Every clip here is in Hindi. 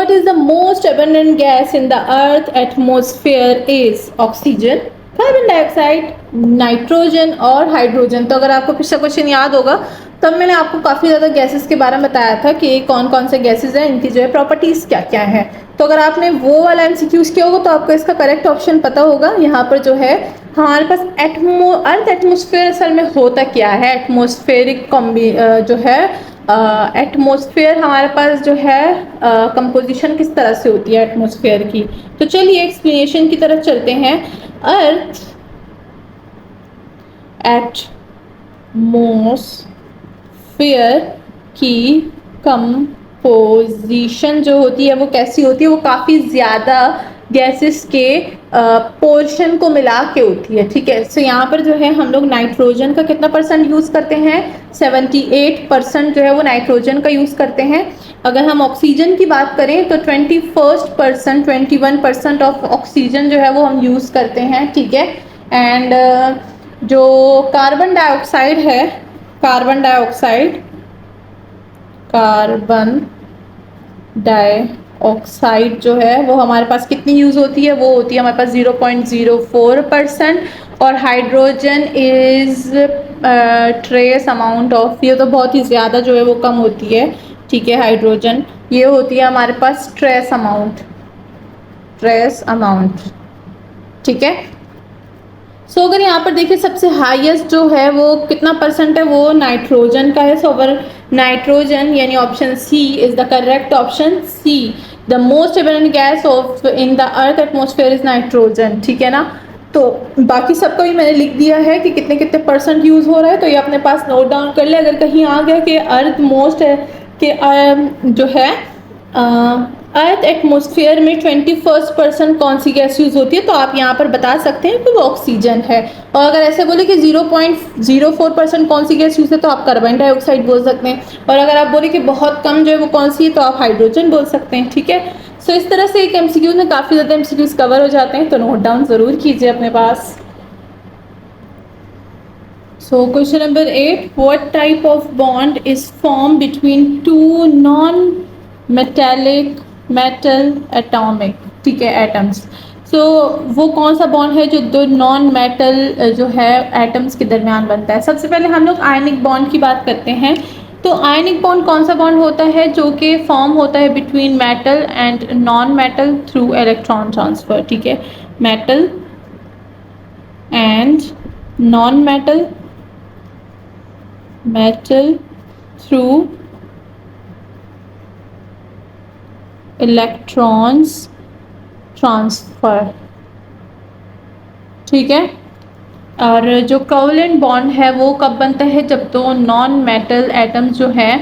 what is the most abundant gas in the earth atmosphere is oxygen, carbon dioxide, nitrogen और हाइड्रोजन। तो अगर आपको पिछला क्वेश्चन याद होगा तब मैंने आपको काफ़ी ज़्यादा गैसेस के बारे में बताया था कि कौन कौन से गैसेस हैं, इनकी जो है प्रॉपर्टीज़ क्या क्या है। तो अगर आपने वो वाला एमसीक्यूज किया होगा तो आपको इसका करेक्ट ऑप्शन पता होगा। यहाँ पर जो है हमारे पास अर्थ एटमोसफेयर असल में होता क्या है, एटमोस्फेरिक जो है एटमॉस्फेयर हमारे पास जो है कंपोजिशन किस तरह से होती है एटमॉस्फेयर की। तो चलिए एक्सप्लेनेशन की तरफ चलते हैं। अर्थ एटमॉस्फेयर की कंपोजिशन जो होती है वो कैसी होती है, वो काफ़ी ज़्यादा गैसेस के पोर्शन को मिला के होती है, ठीक है। सो यहाँ पर जो है हम लोग नाइट्रोजन का कितना परसेंट यूज़ करते हैं, 78% जो है वो नाइट्रोजन का यूज़ करते हैं। अगर हम ऑक्सीजन की बात करें तो 21% ऑफ ऑक्सीजन जो है वो हम यूज़ करते हैं, ठीक है। एंड जो कार्बन डाइऑक्साइड है, कार्बन डाइऑक्साइड जो है वो हमारे पास कितनी यूज़ होती है, वो होती है हमारे पास 0.04%। और hydrogen is trace amount of, ये तो बहुत ही ज़्यादा जो है वो कम होती है, ठीक है। हाइड्रोजन ये होती है हमारे पास ट्रेस अमाउंट, ठीक है। सो अगर यहाँ पर देखिए सबसे हाईएस्ट जो है वो कितना परसेंट है, वो नाइट्रोजन का है। सो अगर नाइट्रोजन यानी option C is the correct option. See the most abundant gas of in the earth atmosphere is nitrogen, ठीक है ना। तो बाकी सबका भी मैंने लिख दिया है कि कितने कितने परसेंट यूज़ हो रहा है, तो ये अपने पास नोट डाउन कर ले। अगर कहीं आ गया कि अर्थ मोस्ट है कि जो है अर्थ एटमॉस्फेयर में 21% कौन सी गैस यूज़ होती है, तो आप यहाँ पर बता सकते हैं कि वो ऑक्सीजन है। और अगर ऐसे बोले कि 0.04% कौन सी गैस यूज़ है, तो आप कार्बन डाइऑक्साइड बोल सकते हैं। और अगर आप बोले कि बहुत कम जो है वो कौन सी है, तो आप हाइड्रोजन बोल सकते हैं, ठीक है। सो इस तरह से एक एमसीक्यू में काफ़ी ज़्यादा एमसीक्यूज कवर हो जाते हैं, तो नोट डाउन ज़रूर कीजिए अपने पास। So question number 8, what type of bond is formed between two non-metallic metal atomic, ठीक है, एटम्स। सो वो कौन सा बॉन्ड है जो दो नॉन मेटल जो है एटम्स के दरमियान बनता है। सबसे पहले हम लोग आयनिक बॉन्ड की बात करते हैं। तो आयनिक बॉन्ड कौन सा बॉन्ड होता है जो कि फॉर्म होता है between metal and non metal through electron transfer, ठीक है। Metal and non metal through electrons transfer, ठीक है। और जो कोवेलेंट बॉन्ड है वो कब बनता है, जब दो नॉन मेटल एटम्स जो है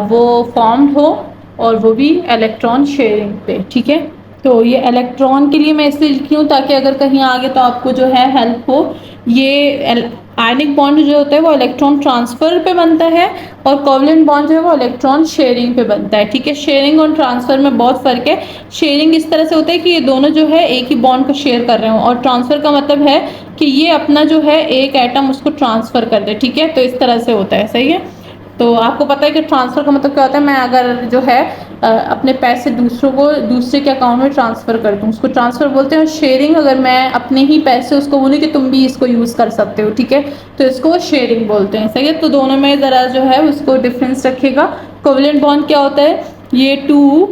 वो फॉर्म्ड हो और वो भी इलेक्ट्रॉन शेयरिंग पे, ठीक है। तो ये इलेक्ट्रॉन के लिए मैं इसलिए लिखी हूँ ताकि अगर कहीं आगे तो आपको जो है हेल्प हो। ये आयनिक बॉन्ड जो होता है वो इलेक्ट्रॉन ट्रांसफ़र पे बनता है और कोवेलेंट बॉन्ड जो है वो इलेक्ट्रॉन शेयरिंग पे बनता है, ठीक है। शेयरिंग और ट्रांसफ़र में बहुत फ़र्क है। शेयरिंग इस तरह से होता है कि ये दोनों जो है एक ही बॉन्ड को शेयर कर रहे हो, और ट्रांसफ़र का मतलब है कि ये अपना जो है एक एटम उसको ट्रांसफ़र कर दे, ठीक है। तो इस तरह से होता है, सही है। तो आपको पता है कि ट्रांसफ़र का मतलब क्या होता है, मैं अगर जो है अपने पैसे दूसरे के अकाउंट में ट्रांसफ़र कर दूँ, उसको ट्रांसफ़र बोलते हैं। और शेयरिंग अगर मैं अपने ही पैसे उसको बोलूँ कि तुम भी इसको यूज़ कर सकते हो, ठीक है, तो इसको शेयरिंग बोलते हैं, सही है। तो दोनों में ज़रा जो है उसको डिफरेंस रखिएगा। कोवेलेंट बॉन्ड क्या होता है, ये टू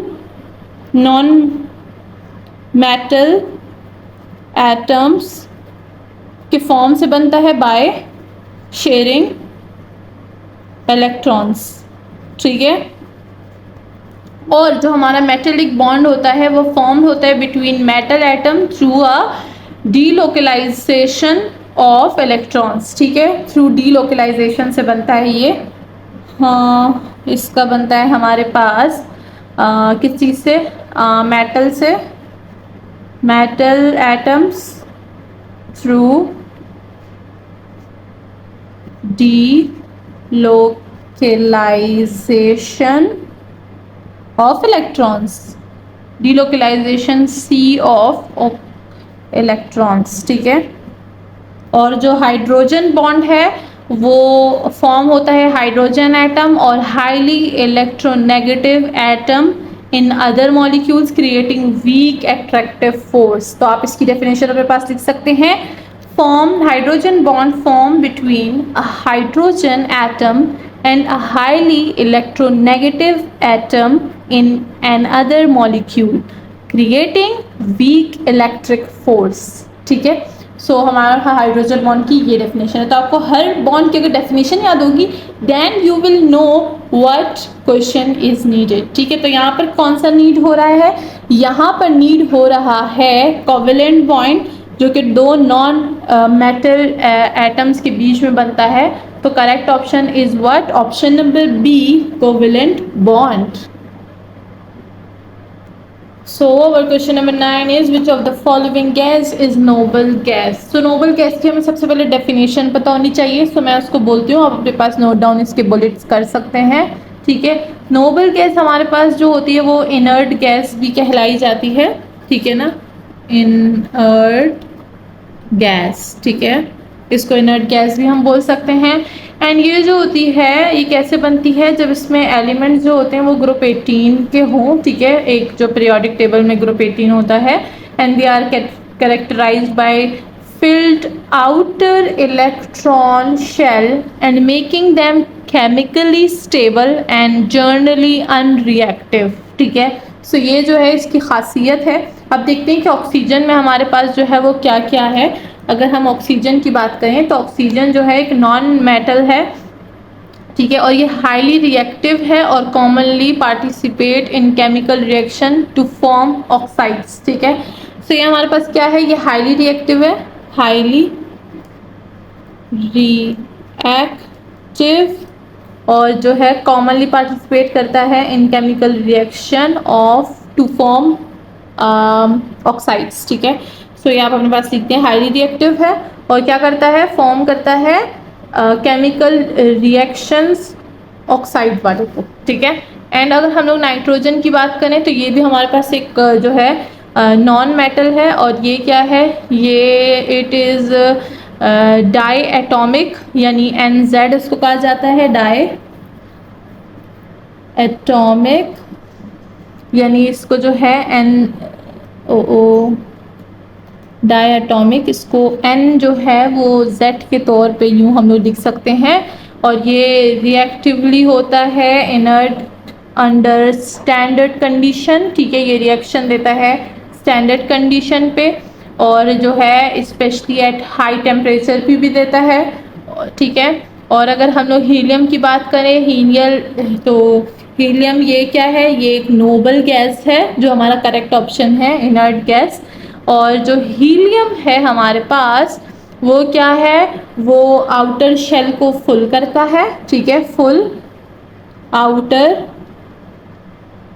नॉन मेटल एटम्स के फॉर्म से बनता है बाय शेयरिंग इलेक्ट्रॉन्स, ठीक है। और जो हमारा मेटेलिक बॉन्ड होता है वो फॉर्म होता है between metal atom through a delocalization of electrons, ठीक है। थ्रू डीलोकलाइजेशन से बनता है ये। हाँ, इसका बनता है हमारे पास किस चीज़ से, मेटल से, metal atoms through delocalization of electrons, delocalization सी ऑफ इलेक्ट्रॉन्स, ठीक है। और जो हाइड्रोजन बॉन्ड है वो फॉर्म होता है हाइड्रोजन एटम और highly electronegative atom in other molecules creating weak attractive force. तो आप इसकी डेफिनेशन अपने पास लिख सकते हैं। Form hydrogen bond form between a hydrogen atom and a highly electronegative atom in another molecule creating weak electric force। ठीक है, सो हमारा हाइड्रोजन बॉन्ड की ये डेफिनेशन है। तो आपको हर बॉन्ड की अगर डेफिनेशन याद होगी then you will know what question is needed. ठीक है, तो यहाँ पर कौन सा नीड हो रहा है, यहाँ पर नीड हो रहा है कोवेलेंट बॉन्ड जो कि दो नॉन मेटल एटम्स के बीच में बनता है। तो correct option is what, option number B, covalent bond. So our question number 9 is which of the following gas is noble gas। So noble gas की हमें सबसे पहले डेफिनेशन पता होनी चाहिए। So मैं उसको बोलती हूँ, आप अपने पास नोट डाउन इसके बुलेट्स कर सकते हैं। ठीक है, नोबल गैस हमारे पास जो होती है वो इनर्ट गैस भी कहलाई जाती है। ठीक है ना, इनर्ट गैस। ठीक है, इसको इनर्ट गैस भी हम बोल सकते हैं। एंड ये जो होती है ये कैसे बनती है, जब इसमें एलिमेंट्स जो होते हैं वो ग्रुप 18 के हों। ठीक है, एक जो पीरियोडिक टेबल में ग्रुप 18 होता है and they are characterized by filled outer electron shell and making them chemically stable and generally unreactive। ठीक है, सो ये जो है इसकी खासियत है। अब देखते हैं कि ऑक्सीजन में हमारे पास जो है वो क्या क्या है। अगर हम ऑक्सीजन की बात करें तो ऑक्सीजन जो है एक नॉन मेटल है। ठीक है, और ये हाईली रिएक्टिव है और commonly participate in chemical reaction to form oxides. ठीक है, सो ये हमारे पास क्या है, ये हाईली रिएक्टिव है, हाईली रिएक्टिव, और जो है कॉमनली पार्टिसिपेट करता है in chemical reaction of to form oxides. ठीक है, सो ये आप अपने पास लिखते हैं, हाईली रिएक्टिव है और क्या करता है, फॉर्म करता है केमिकल रिएक्शंस ऑक्साइड वाले को। ठीक है, एंड अगर हम लोग नाइट्रोजन की बात करें तो ये भी हमारे पास एक जो है नॉन मेटल है और ये क्या है, ये इट इज़ डाई एटॉमिक, यानी NZ इसको कहा जाता है, डाई एटॉमिक, यानी इसको जो है NO डाई एटॉमिक, इसको N जो है वो Z के तौर पे यूँ हम लोग लिख सकते हैं। और ये रिएक्टिवली होता है इनर्ट अंडर स्टैंडर्ड कंडीशन। ठीक है, ये रिएक्शन देता है स्टैंडर्ड कंडीशन पे और जो है स्पेशली एट हाई टेम्परेचर पे भी देता है। ठीक है, और अगर हम लोग हीलियम की बात करें, तो हीलियम ये क्या है, ये एक नोबल गैस है जो हमारा करेक्ट ऑप्शन है, इनर्ट गैस। और जो हीलियम है हमारे पास वो क्या है, वो आउटर शेल को फुल करता है। ठीक है, फुल आउटर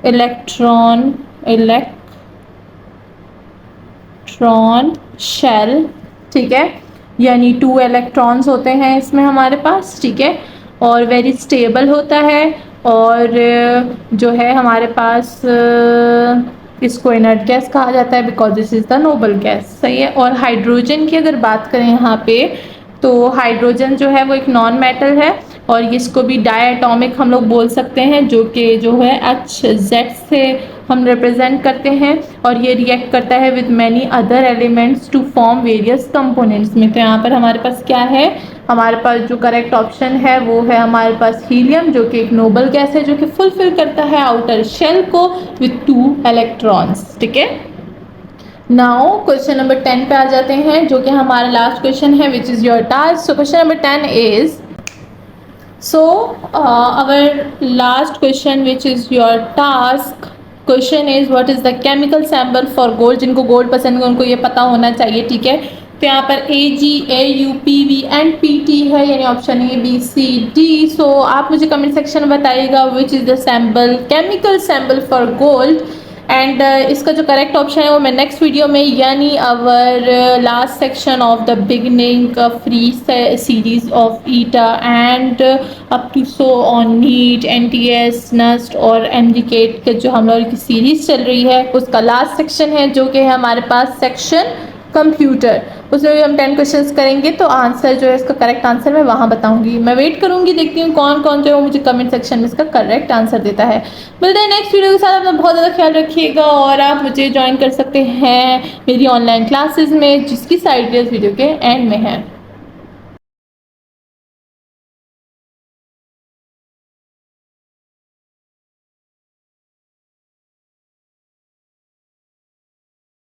इलेक्ट्रॉन शेल। ठीक है, यानी 2 इलेक्ट्रॉन्स होते हैं इसमें हमारे पास। ठीक है, और वेरी स्टेबल होता है और जो है हमारे पास इसको इनर्ट गैस कहा जाता है because this is the noble gas. सही है, और हाइड्रोजन की अगर बात करें यहाँ पे तो हाइड्रोजन जो है वो एक नॉन मेटल है और इसको भी डाई एटॉमिक हम लोग बोल सकते हैं, जो कि जो है HZ से हम रिप्रेजेंट करते हैं और ये रिएक्ट करता है with many other elements to form various components में। तो यहाँ पर हमारे पास क्या है, हमारे पास जो करेक्ट ऑप्शन है वो है हमारे पास हीलियम, जो कि एक नोबल गैस है जो कि फुलफिल करता है आउटर शेल को विद 2 इलेक्ट्रॉन्स। ठीक है, नाउ क्वेश्चन नंबर 10 पे आ जाते हैं जो कि हमारा लास्ट क्वेश्चन है which is your task. So question number 10 is our last question which is your task question is what is the chemical symbol for gold। जिनको गोल्ड पसंद है उनको ये पता होना चाहिए। ठीक है, तो यहाँ पर AG AU PV and PT है, यानी ऑप्शन ABCD। सो आप मुझे कमेंट सेक्शन में बताइएगा which is the sample chemical sample for gold and इसका जो करेक्ट ऑप्शन है वो मैं नेक्स्ट वीडियो में, यानी our last section of the beginning free series of ईटा and up to so on NEET NTS नस्ट और MGCAT के जो हम लोग की सीरीज चल रही है उसका लास्ट सेक्शन है जो कि है हमारे पास सेक्शन कंप्यूटर, उसमें भी हम 10 क्वेश्चंस करेंगे। तो आंसर जो है इसका करेक्ट आंसर मैं वहाँ बताऊंगी। मैं वेट करूंगी, देखती हूँ कौन कौन जो है मुझे कमेंट सेक्शन में इसका करेक्ट आंसर देता है। मिलते हैं नेक्स्ट वीडियो के साथ। अपना बहुत ज़्यादा ख्याल रखिएगा और आप मुझे ज्वाइन कर सकते हैं मेरी ऑनलाइन क्लासेस में, जिसकी साइट इस वीडियो के एंड में है।